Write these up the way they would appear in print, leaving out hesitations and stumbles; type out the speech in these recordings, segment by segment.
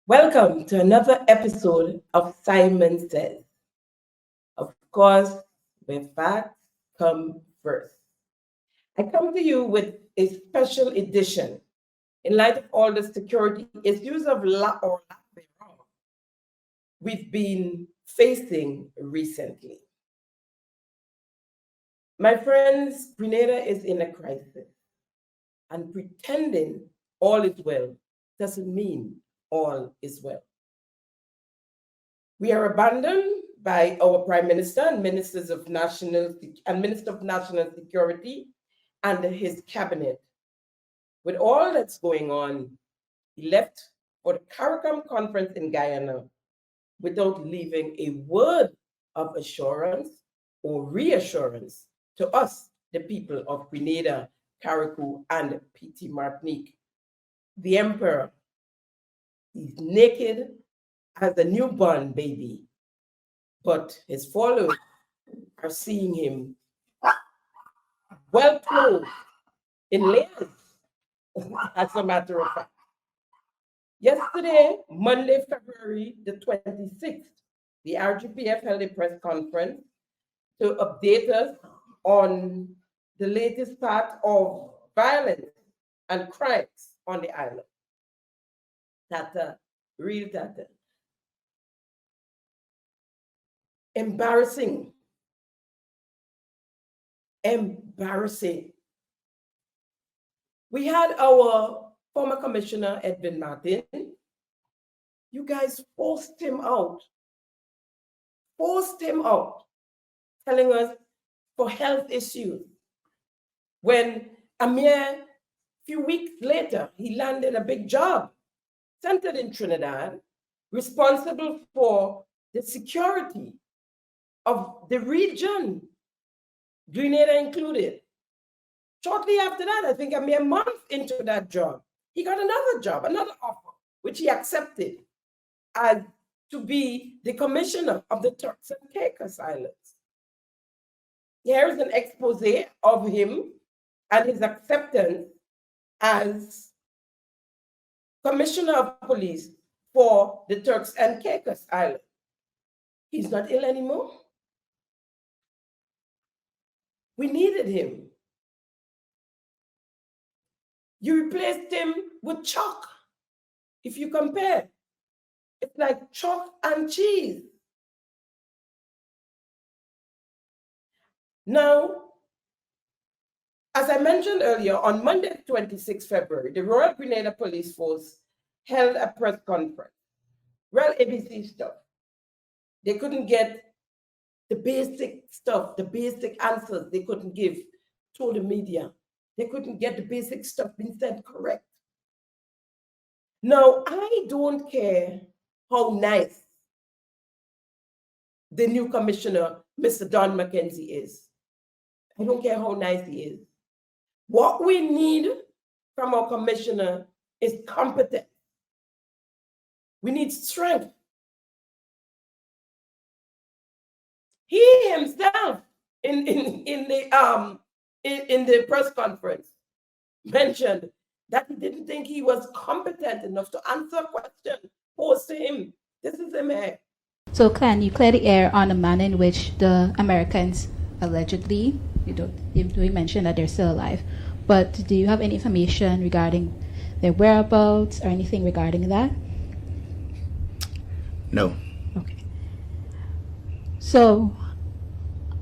Welcome to another episode of Simon Says. Of course, where facts come first. I come to you with a special edition in light of all the security issues of lack thereof we've been facing recently. My friends, Grenada is in a crisis, and pretending all is well doesn't mean all is well. We are abandoned by our Prime Minister and Minister of National Security and his cabinet. With all that's going on, he left for the CARICOM conference in Guyana without leaving a word of assurance or reassurance to us, the people of Grenada, Carriacou, and PT Martinique. The emperor, he's naked as a newborn baby, but his followers are seeing him well clothed in layers, as a matter of fact. Yesterday, Monday, February the 26th, the RGPF held a press conference to update us on the latest part of violence and crimes on the island. Data, real data. Embarrassing. Embarrassing. We had our former commissioner, Edwin Martin. You guys forced him out, telling us for health issues. When a mere few weeks later, he landed a big job centered in Trinidad, responsible for the security of the region, Grenada included. Shortly after that, I think a mere month into that job, he got another job, another offer, which he accepted as to be the commissioner of the Turks and Caicos Islands. Here is an expose of him and his acceptance as commissioner of police for the Turks and Caicos Islands. He's not ill anymore. We needed him. You replaced him with chalk. If you compare, it's like chalk and cheese. Now, as I mentioned earlier, on Monday, 26 February, the Royal Grenada Police Force held a press conference. Real ABC stuff. They couldn't get the basic stuff, the basic answers they couldn't give to the media. They couldn't get the basic stuff being said correct. Now, I don't care how nice the new commissioner, Mr. Don McKenzie, is. I don't care how nice he is. What we need from our commissioner is competence. We need strength. He himself, in the press conference, mentioned that he didn't think he was competent enough to answer a question posed to him. This is him here. So can you clear the air on the manner in which the Americans allegedly, you mentioned that they're still alive, but do you have any information regarding their whereabouts or anything regarding that? No. Okay. So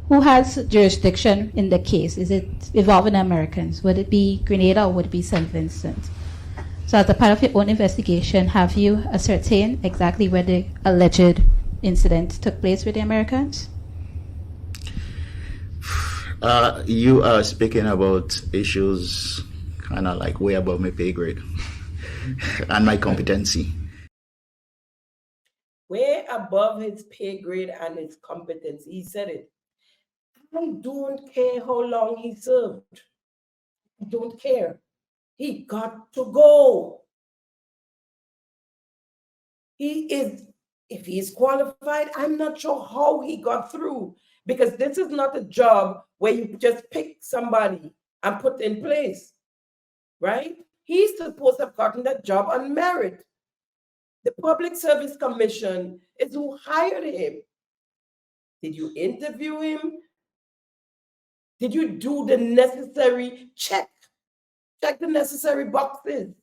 who has jurisdiction in the case? Is it involving Americans? Would it be Grenada or would it be St. Vincent? So as a part of your own investigation, have you ascertained exactly where the alleged incident took place with the Americans? You are speaking about issues kind of like way above my pay grade and my competency. Way above his pay grade and his competency. He said it. I don't care how long he served. I don't care. He got to go. If he is qualified, I'm not sure how he got through, because this is not a job where you just pick somebody and put in place, right? He's supposed to have gotten that job on merit. The Public Service Commission is who hired him. Did you interview him? Did you do the necessary check the necessary boxes?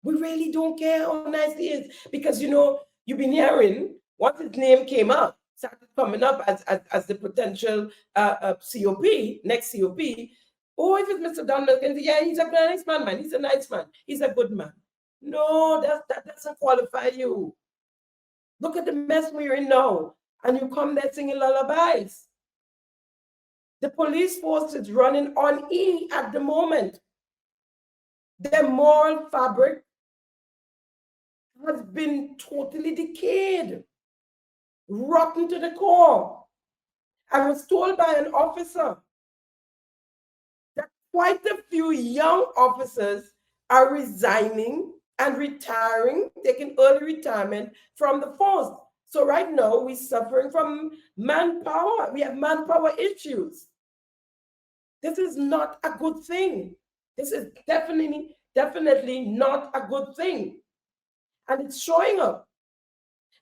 We really don't care how nice he is, because you've been hearing once his name came up, started coming up as the potential COP, next COP. Oh, if it's Mr. Donald, yeah, he's a nice man. He's a nice man. He's a good man. No, that doesn't qualify you. Look at the mess we're in now, and you come there singing lullabies. The police force is running on E at the moment. The moral fabric has been totally decayed, rotten to the core. I was told by an officer that quite a few young officers are resigning and retiring, taking early retirement from the force. So right now we're suffering from manpower. We have manpower issues. This is not a good thing. This is definitely not a good thing. And it's showing up.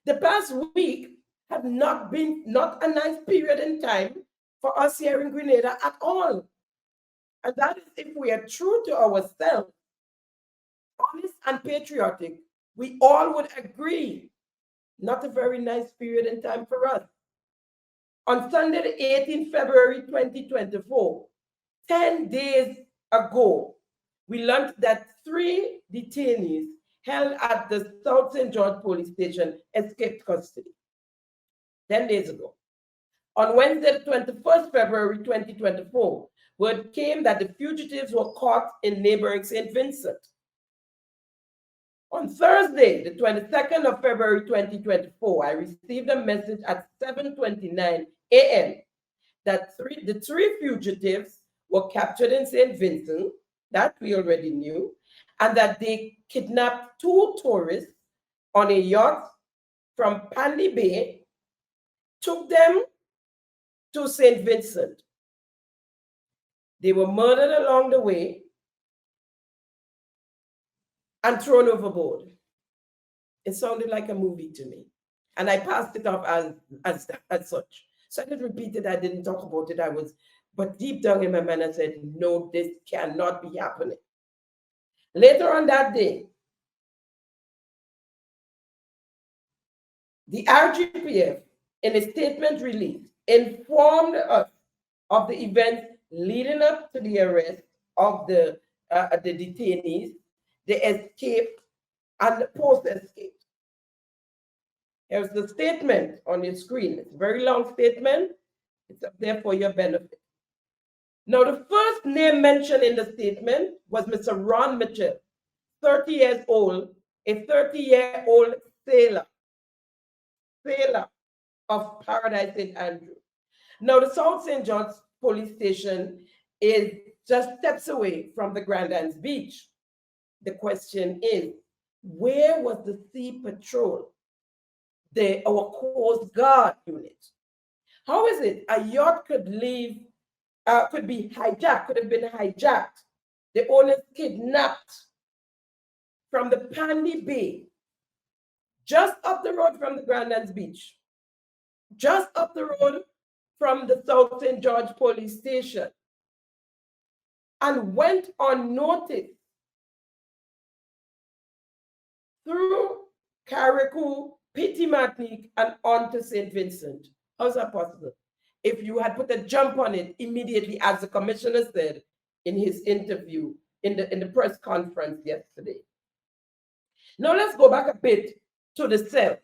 The past week had not a nice period in time for us here in Grenada at all. And that is, if we are true to ourselves, honest and patriotic, we all would agree, not a very nice period in time for us. On Sunday, the 18th February 2024, 10 days ago, we learned that 3 detainees held at the South St. George police station escaped custody. 10 days ago. On Wednesday, the 21st February 2024, word came that the fugitives were caught in neighboring St. Vincent. On Thursday, the 22nd of February 2024, I received a message at 7:29 a.m. that the 3 fugitives were captured in St. Vincent, that we already knew, and that they kidnapped 2 tourists on a yacht from Pandy Bay, took them to St. Vincent. They were murdered along the way and thrown overboard. It sounded like a movie to me. And I passed it off as such. So I didn't repeat it, I didn't talk about it. But deep down in my mind, I said, no, this cannot be happening. Later on that day, the RGPF, in a statement released, informed us of the events leading up to the arrest of the detainees, the escape, and the post-escape. Here's the statement on your screen. It's a very long statement. It's up there for your benefit. Now, the first name mentioned in the statement was Mr. Ron Mitchell, 30 years old, a 30-year-old sailor of Paradise St. Andrew. Now, the South St. George police station is just steps away from the Grandlands Beach. The question is, where was the Sea Patrol, our Coast Guard unit? How is it a yacht could leave, could be hijacked, could have been hijacked, the owners kidnapped from the Pandy Bay, just up the road from the Grandlands Beach, just up the road from the South St. George police station, and went unnoticed through Carriacou, Petit Martinique, and on to St. Vincent? How's that possible? If you had put a jump on it immediately, as the commissioner said in his interview in the press conference yesterday. Now let's go back a bit to the cell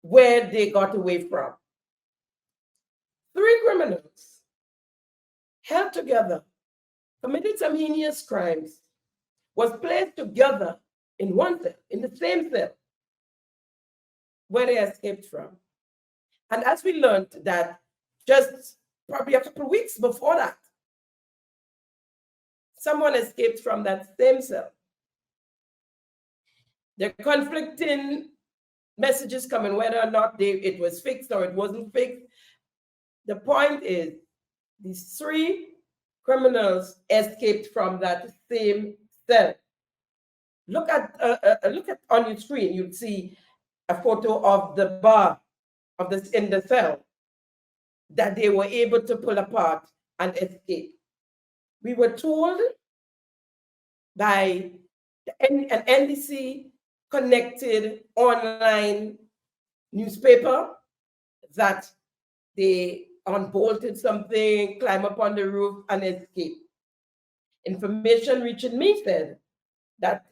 where they got away from. 3 criminals held together, committed some heinous crimes, was placed together in one cell, in the same cell where they escaped from. And as we learned that just probably a couple of weeks before that, someone escaped from that same cell. There are conflicting messages coming, whether or not it was fixed or it wasn't fixed. The point is, these 3 criminals escaped from that same cell. look at on your screen, you'd see a photo of the bar of this in the cell that they were able to pull apart and escape. We were told by an NDC connected online newspaper that they unbolted something, climb up on the roof and escape. Information reaching me said that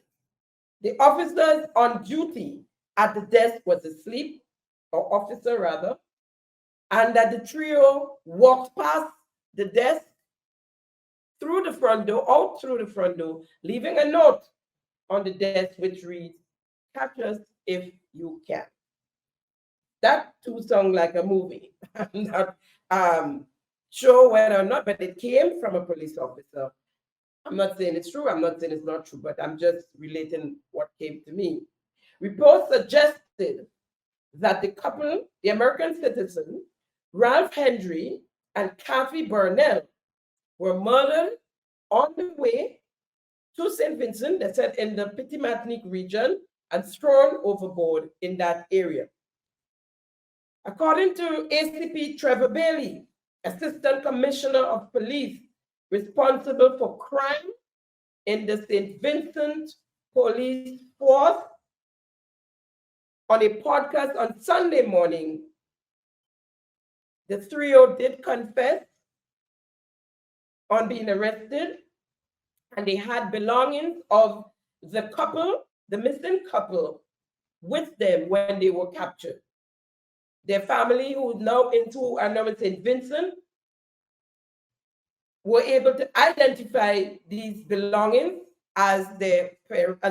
the officers on duty at the desk was asleep, or officer rather, and that the trio walked past the desk through the front door, out through the front door, leaving a note on the desk which reads, "Catch us if you can." That too sounds like a movie. I'm not sure whether or not, but it came from a police officer. I'm not saying it's true, I'm not saying it's not true, but I'm just relating what came to me. Reports suggested that the couple, the American citizen, Ralph Hendry and Kathy Burnell, were murdered on the way to St. Vincent, they said in the Petit-Martinique region, and thrown overboard in that area. According to ACP Trevor Bailey, Assistant Commissioner of Police responsible for crime in the St. Vincent Police Force, on a podcast on Sunday morning, the trio did confess on being arrested, and they had belongings of the couple, the missing couple, with them when they were captured. Their family, who are now in St. Vincent, were able to identify these belongings as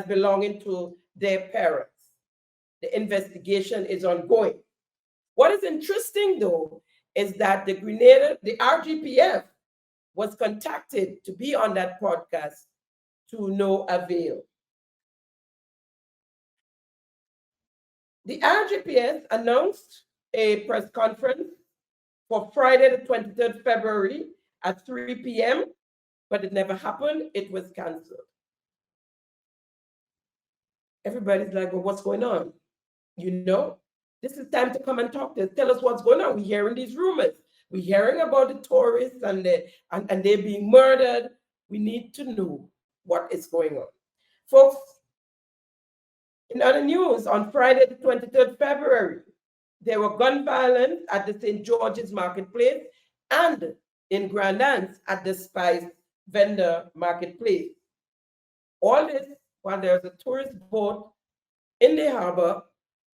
belonging to their parents. The investigation is ongoing. What is interesting, though, is that the Grenada, the RGPF, was contacted to be on that podcast to no avail. The RGPS announced a press conference for Friday, the 23rd February at 3 p.m., but it never happened. It was canceled. Everybody's like, well, what's going on? You know, this is time to come and talk to us. Tell us what's going on. We're hearing these rumors. We're hearing about the tourists and they're being murdered. We need to know what is going on. Folks, in other news, on Friday, the 23rd February, there were gun violence at the St. George's Marketplace and in Grenada at the Spice Vendor Marketplace. All this while there's a tourist boat in the harbor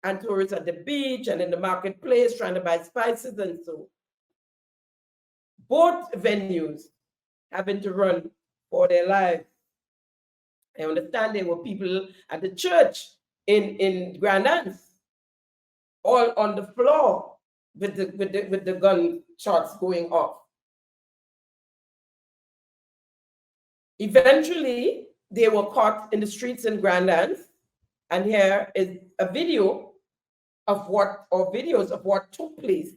and tourists at the beach and in the marketplace trying to buy spices and so. Both venues having to run for their lives. I understand there were people at the church in Grenada, all on the floor with the gun shots going off. Eventually, they were caught in the streets in Grenada, and here is a video of videos of what took place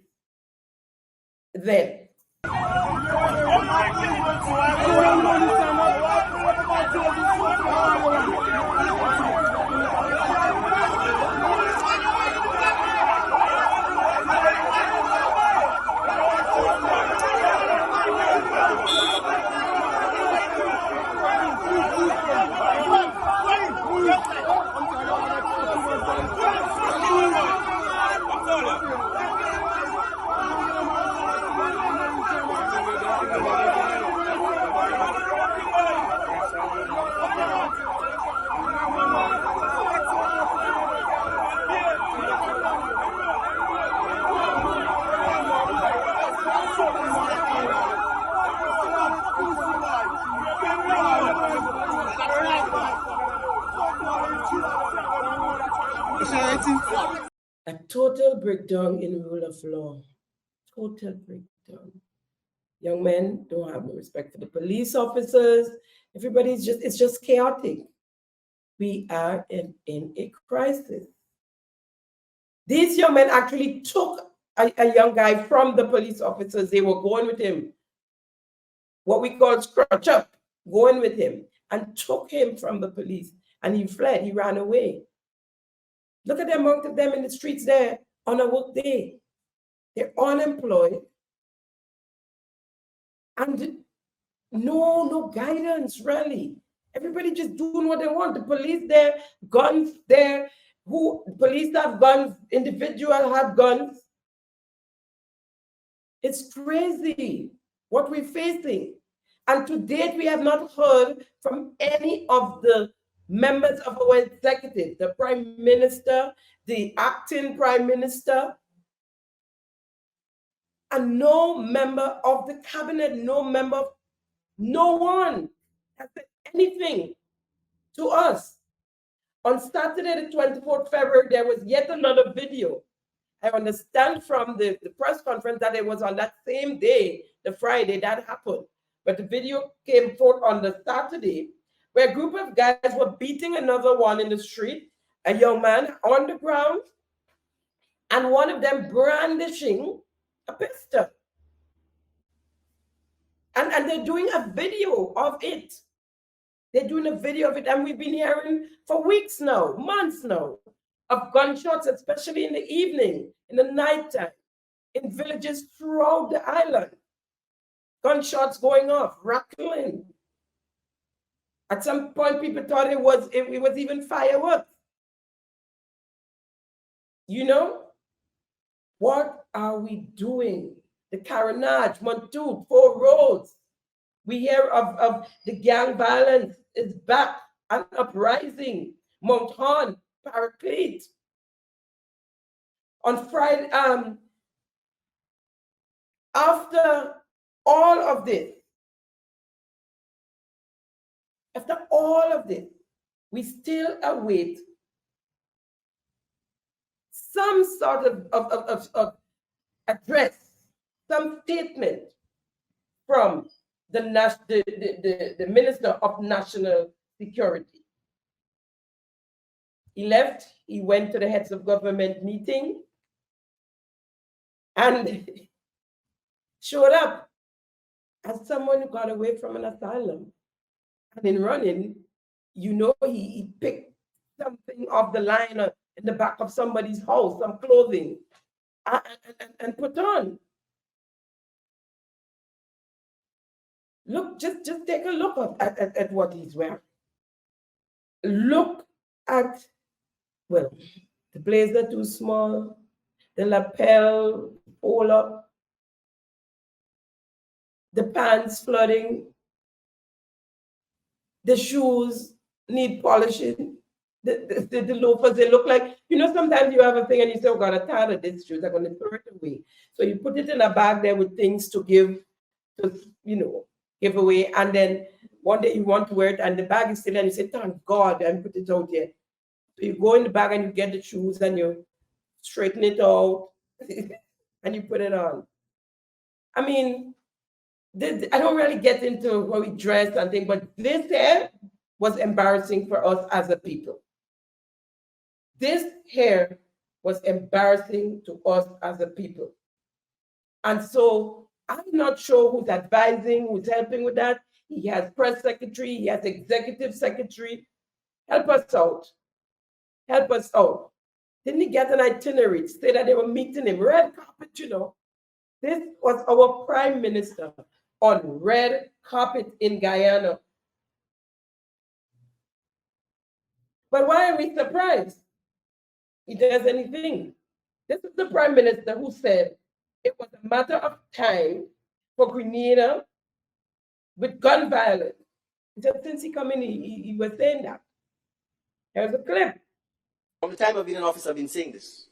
then. A total breakdown in rule of law. Total breakdown. Young men don't have no respect for the police officers. It's just chaotic. We are in a crisis. These young men actually took a young guy from the police officers. They were going with him, what we call scratch up, going with him, and took him from the police and he fled, he ran away. Look at the amount of them in the streets there on a work day. They're unemployed. And no guidance, really. Everybody just doing what they want. The police there, guns there. Police have guns, individuals have guns. It's crazy what we're facing. And to date, we have not heard from any of the members of our executive, the Prime Minister, the acting Prime Minister, and no member of the cabinet, no one has said anything to us. On Saturday, the 24th February, there was yet another video. I understand from the press conference that it was on that same day, the Friday, that happened. But the video came forth on the Saturday, where a group of guys were beating another one in the street, a young man on the ground, and one of them brandishing a pistol. And they're doing a video of it. They're doing a video of it, and we've been hearing for weeks now, months now, of gunshots, especially in the evening, in the nighttime, in villages throughout the island. Gunshots going off, rattling. At some point, people thought it was even fireworks. You know? What are we doing? The Carnage, Montoute, 4 roads. We hear of the gang violence is back, an uprising, Mount Horn, Paraclete. On Friday, after all of this, we still await some sort of address, some statement from the Minister of National Security. He left, he went to the heads of government meeting and showed up as someone who got away from an asylum. And in running, you know, he picked something off the line in the back of somebody's house, some clothing, and put on. Look, just take a look at what he's wearing. Look at, well, the blazer too small, the lapel all up, the pants flooding, the shoes need polishing, the loafers, they look like, you know, sometimes you have a thing and you say, oh God, I'm tired of these shoes, I'm going to throw it away. So you put it in a bag there with things to give, give away, and then one day you want to wear it and the bag is still, and you say, thank God, and put it out there. So you go in the bag and you get the shoes and you straighten it out and you put it on. I mean, I don't really get into how we dress and things, but this hair was embarrassing for us as a people. This hair was embarrassing to us as a people. And so I'm not sure who's advising, who's helping with that. He has press secretary, he has executive secretary. Help us out. Help us out. Didn't he get an itinerary to say that they were meeting him? Red carpet, you know. This was our prime minister on red carpet in Guyana. But why are we surprised he does anything? This is the prime minister who said it was a matter of time for Grenada with gun violence. He said since he come in, he was saying that. Here's a clip. From the time I've been in office, I've been saying this.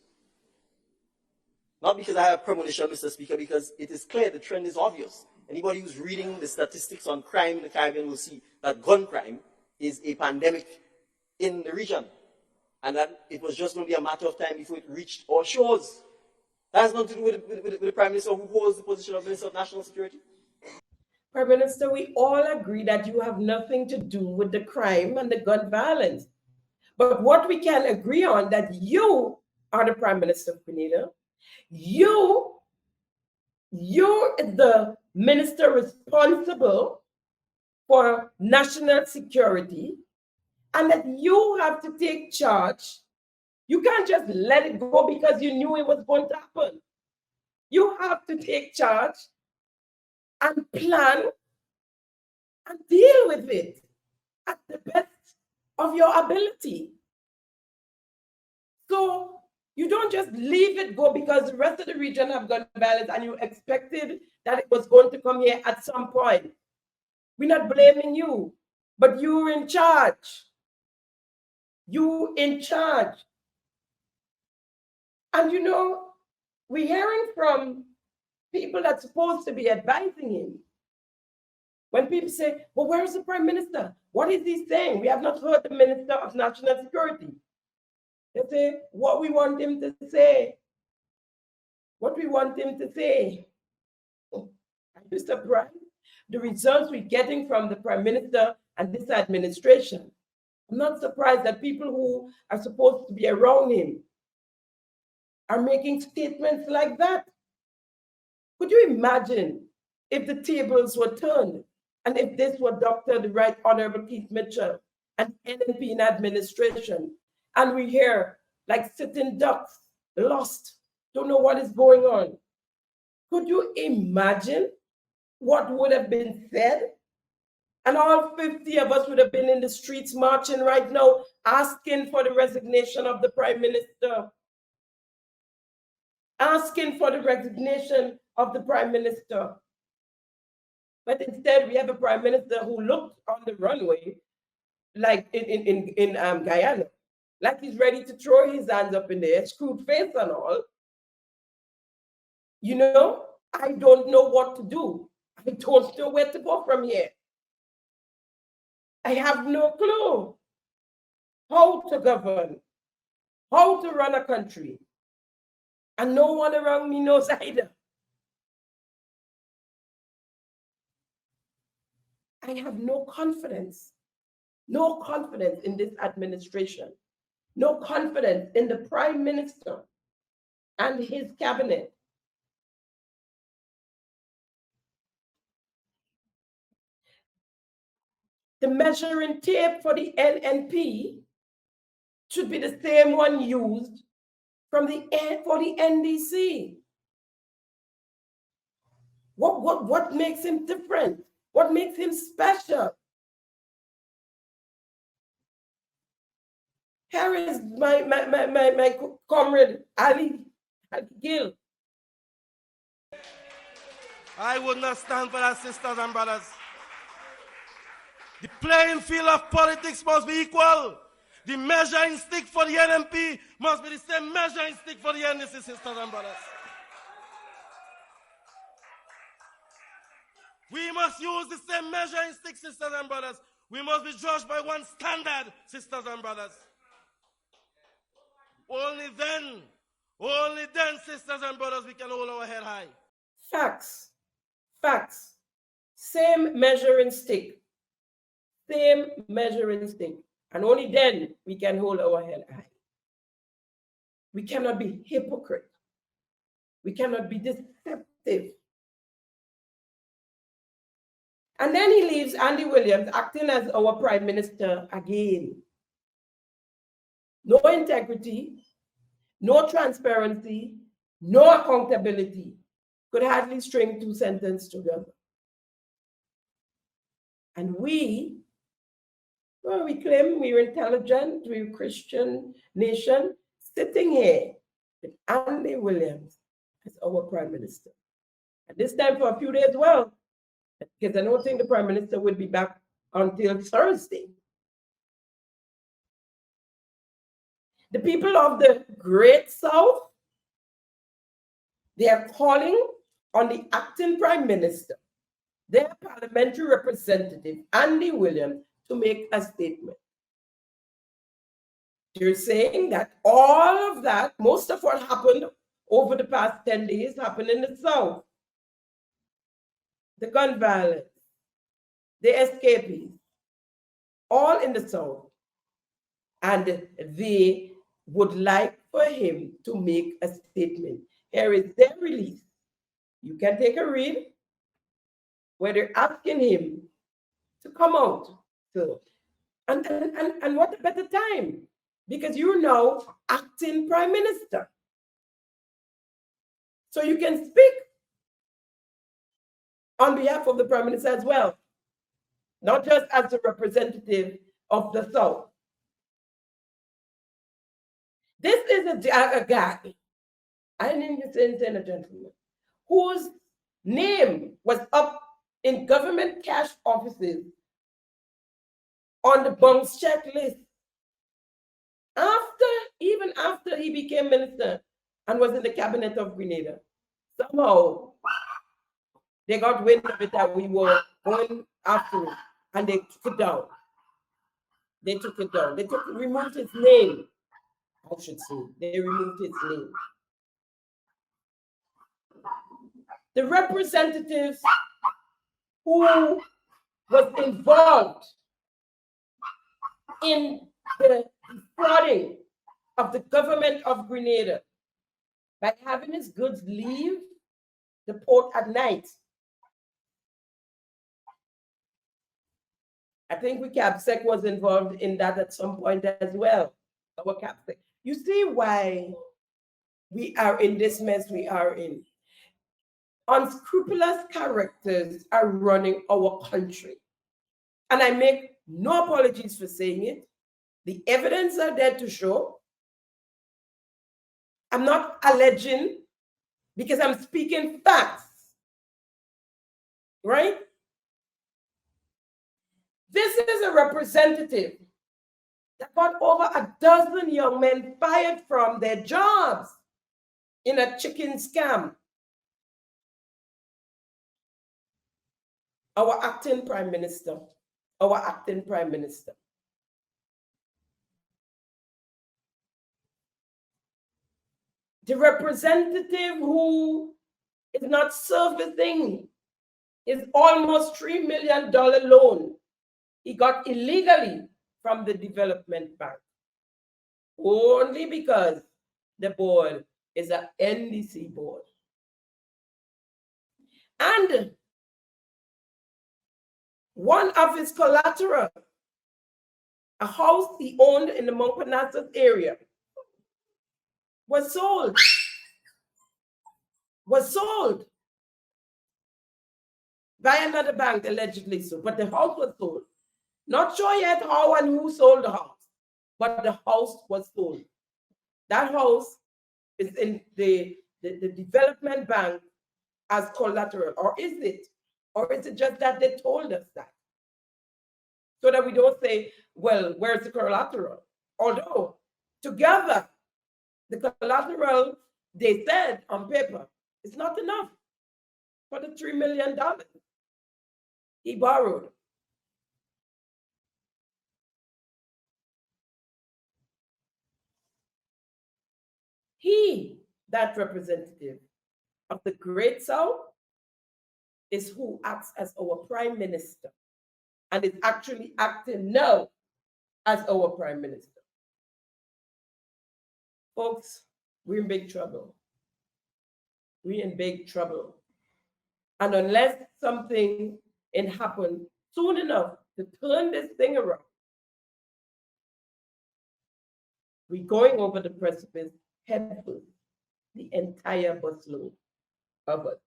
Not because I have premonition, Mr. Speaker, because it is clear, the trend is obvious. Anybody who's reading the statistics on crime in the Caribbean will see that gun crime is a pandemic in the region. And that it was just going to be a matter of time before it reached our shores. That has nothing to do with the Prime Minister who holds the position of Minister of National Security. Prime Minister, we all agree that you have nothing to do with the crime and the gun violence. But what we can agree on, that you are the Prime Minister of Grenada. You're the minister responsible for national security, and that you have to take charge. You can't just let it go because you knew it was going to happen. You have to take charge and plan and deal with it at the best of your ability. So you don't just leave it go because the rest of the region have gun violence and you expected that it was going to come here at some point. We're not blaming you, but you're in charge. You in charge. And you know, we're hearing from people that's supposed to be advising him. When people say, well, where is the Prime Minister? What is he saying? We have not heard the Minister of National Security. They say, what we want him to say. What we want him to say. Are you surprised? The results we're getting from the Prime Minister and this administration. I'm not surprised that people who are supposed to be around him are making statements like that. Could you imagine if the tables were turned and if this were Dr. the Right Honorable Keith Mitchell and NNP in administration, and we hear like sitting ducks, lost, don't know what is going on? Could you imagine what would have been said? And all 50 of us would have been in the streets marching right now, asking for the resignation of the Prime Minister. Asking for the resignation of the Prime Minister. But instead, we have a Prime Minister who looked on the runway, like in Guyana, like he's ready to throw his hands up in the air, screwed face and all. You know, I don't know what to do. I don't know where to go from here. I have no clue how to govern, how to run a country. And no one around me knows either. I have no confidence in this administration, no confidence in the Prime Minister and his cabinet. The measuring tape for the NNP should be the same one used for the NDC. What makes him different? What makes him special? Here is my comrade Ali Gill. I would not stand for that, sisters and brothers. The playing field of politics must be equal. The measuring stick for the NMP must be the same measuring stick for the NDC, sisters and brothers. We must use the same measuring stick, sisters and brothers. We must be judged by one standard, sisters and brothers. Only then, sisters and brothers, we can hold our head high. Facts. Same measuring stick. And only then we can hold our head high. We cannot be hypocrite. We cannot be deceptive. And then he leaves Andy Williams acting as our Prime Minister again. No integrity, no transparency, no accountability. Could hardly string two sentences together. And we claim we're intelligent, we're a Christian nation, sitting here with Andy Williams as our Prime Minister. At this time for a few days, well, because I don't think the Prime Minister will be back until Thursday. The people of the Great South, they are calling on the acting Prime Minister, their parliamentary representative, Andy Williams, to make a statement. They're saying that all of that, most of what happened over the past 10 days happened in the South. The gun violence, the escapees, all in the South. And they would like for him to make a statement. Here is their release. You can take a read where they're asking him to come out. So And what a better time? Because you're now acting prime minister. So you can speak on behalf of the prime minister as well, not just as a representative of the South. This is a guy, I didn't even say a gentleman, whose name was up in government cash offices on the bounce checklist even after he became minister and was in the cabinet of Grenada. Somehow they got wind of it that we were going after it, and they took it down. They took it down. They removed his name, I should say. They removed his name. The representatives who was involved in the defrauding of the government of Grenada by having his goods leave the port at night. I think CAPSEC was involved in that at some point as well. Our CAPSEC. You see why we are in this mess we are in. Unscrupulous characters are running our country. And I make no apologies for saying it. The evidence are there to show. I'm not alleging because I'm speaking facts. Right? This is a representative that got over a dozen young men fired from their jobs in a chicken scam. Our acting prime minister. The representative who is not servicing his almost $3 million loan he got illegally from the development bank, only because the board is an NDC board. And one of his collateral, a house he owned in the Mount Parnassus area, was sold. By another bank, allegedly so, but the house was sold. Not sure yet how and who sold the house, but the house was sold. That house is in the development bank as collateral, or is it? Or is it just that they told us that? So that we don't say, well, where's the collateral? Although, together, the collateral, they said on paper, is not enough for the $3 million he borrowed. He, that representative of the Great South, is who acts as our prime minister and is actually acting now as our prime minister. Folks, we're in big trouble. We're in big trouble. And unless something happens soon enough to turn this thing around, we're going over the precipice head first, the entire busload of us.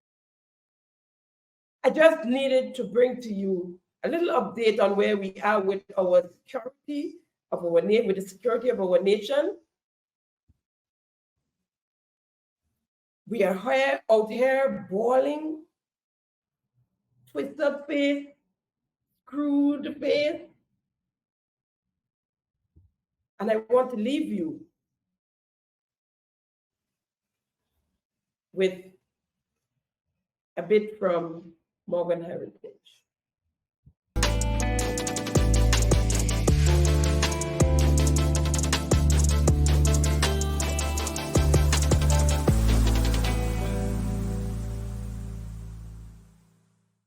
I just needed to bring to you a little update on where we are with our security of our nation, with the security of our nation. We are out here boiling, twisted face, screwed face. And I want to leave you with a bit from Morgan Heritage.